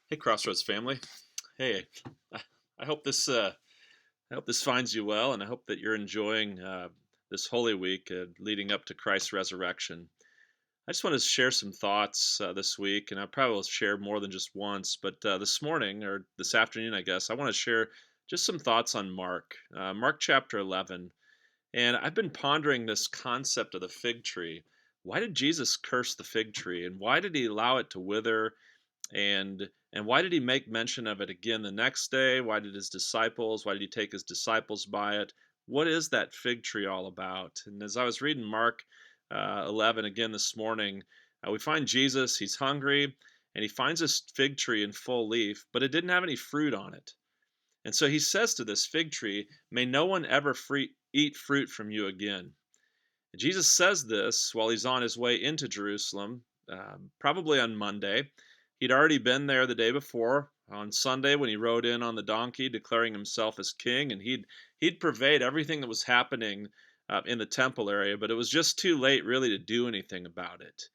Hey, Crossroads family. Hey, I I hope this finds you well, and I hope that you're enjoying this Holy Week leading up to Christ's resurrection. I just want to share some thoughts this week, and I probably will share more than just once. But this morning or this afternoon, I guess I want to share just some thoughts on Mark chapter 11. And I've been pondering this concept of the fig tree. Why did Jesus curse the fig tree, and why did he allow it to wither? And why did he make mention of it again the next day? Why did he take his disciples by it? What is that fig tree all about? And as I was reading Mark 11 again this morning, we find Jesus. He's hungry, and he finds this fig tree in full leaf, but it didn't have any fruit on it. And so he says to this fig tree, may no one ever eat fruit from you again. Jesus says this while he's on his way into Jerusalem, probably on Monday. He'd already been there the day before on Sunday when he rode in on the donkey, declaring himself as king, and he'd pervade everything that was happening in the temple area. But it was just too late, really, to do anything about it.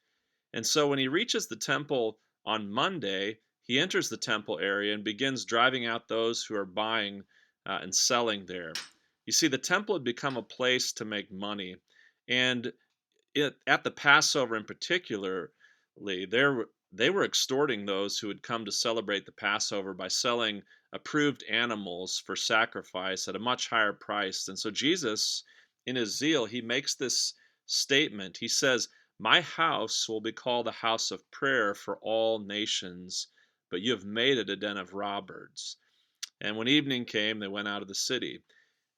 And so when he reaches the temple on Monday, he enters the temple area and begins driving out those who are buying and selling there. You see, the temple had become a place to make money, and at the Passover in particularly, they were extorting those who had come to celebrate the Passover by selling approved animals for sacrifice at a much higher price. And so Jesus, in his zeal, he makes this statement. He says, my house will be called a house of prayer for all nations, but you have made it a den of robbers. And when evening came, they went out of the city.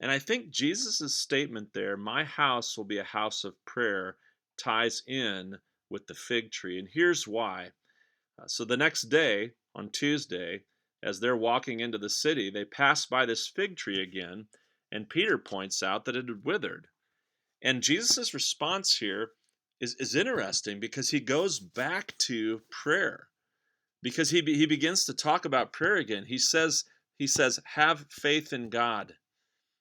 And I think Jesus' statement there, my house will be a house of prayer, ties in with the fig tree. And here's why. So the next day, on Tuesday, as they're walking into the city, they pass by this fig tree again, and Peter points out that it had withered. And Jesus' response here is interesting because he goes back to prayer because he begins to talk about prayer again. He says have faith in God.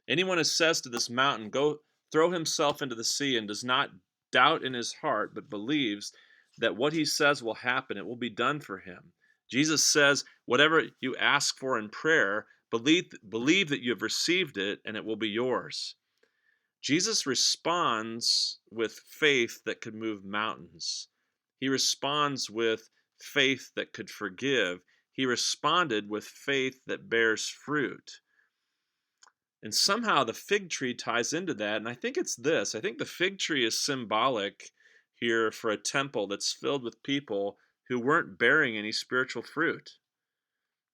Anyone who says to this mountain, go throw himself into the sea, and does not doubt in his heart, but believes that what he says will happen, it will be done for him. Jesus says, whatever you ask for in prayer, believe that you have received it, and it will be yours. Jesus responds with faith that could move mountains. He responds with faith that could forgive. He responded with faith that bears fruit. And somehow the fig tree ties into that. And I think it's this. I think the fig tree is symbolic here for a temple that's filled with people who weren't bearing any spiritual fruit.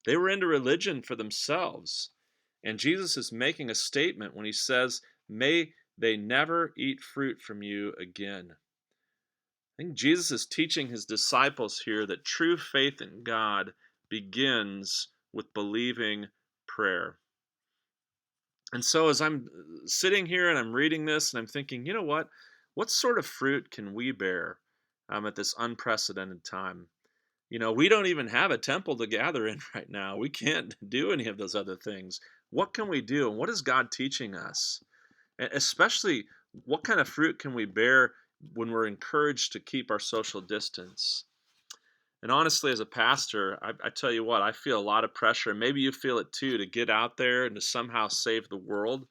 They were into religion for themselves. And Jesus is making a statement when he says, may they never eat fruit from you again. I think Jesus is teaching his disciples here that true faith in God begins with believing prayer. And so as I'm sitting here and I'm reading this and I'm thinking, you know what sort of fruit can we bear at this unprecedented time? We don't even have a temple to gather in right now. We can't do any of those other things. What can we do? And what is God teaching us? Especially, what kind of fruit can we bear when we're encouraged to keep our social distance? And honestly, as a pastor, I tell you what, I feel a lot of pressure. Maybe you feel it too, to get out there and to somehow save the world.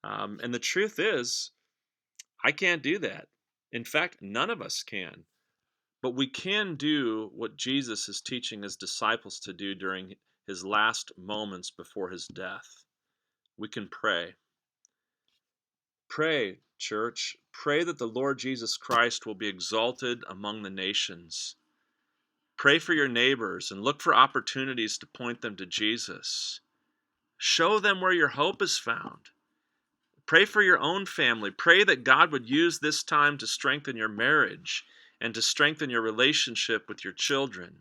And the truth is, I can't do that. In fact, none of us can. But we can do what Jesus is teaching his disciples to do during his last moments before his death. We can pray. Pray, church. Pray that the Lord Jesus Christ will be exalted among the nations. Pray for your neighbors and look for opportunities to point them to Jesus. Show them where your hope is found. Pray for your own family. Pray that God would use this time to strengthen your marriage and to strengthen your relationship with your children.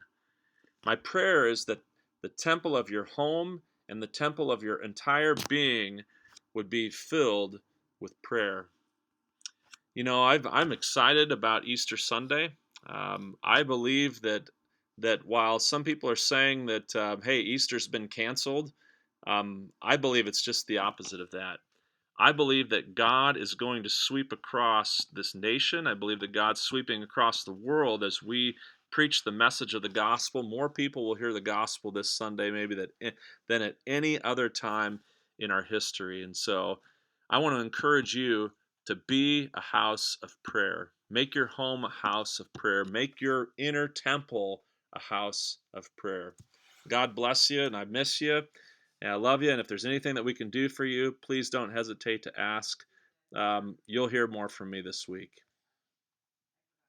My prayer is that the temple of your home and the temple of your entire being would be filled with prayer. I'm excited about Easter Sunday. I believe that while some people are saying that, hey, Easter's been canceled, I believe it's just the opposite of that. I believe that God is going to sweep across this nation. I believe that God's sweeping across the world as we preach the message of the gospel. More people will hear the gospel this Sunday, maybe than at any other time in our history. And so I want to encourage you to be a house of prayer. Make your home a house of prayer. Make your inner temple a house of prayer. God bless you, and I miss you, and I love you. And if there's anything that we can do for you, please don't hesitate to ask. You'll hear more from me this week.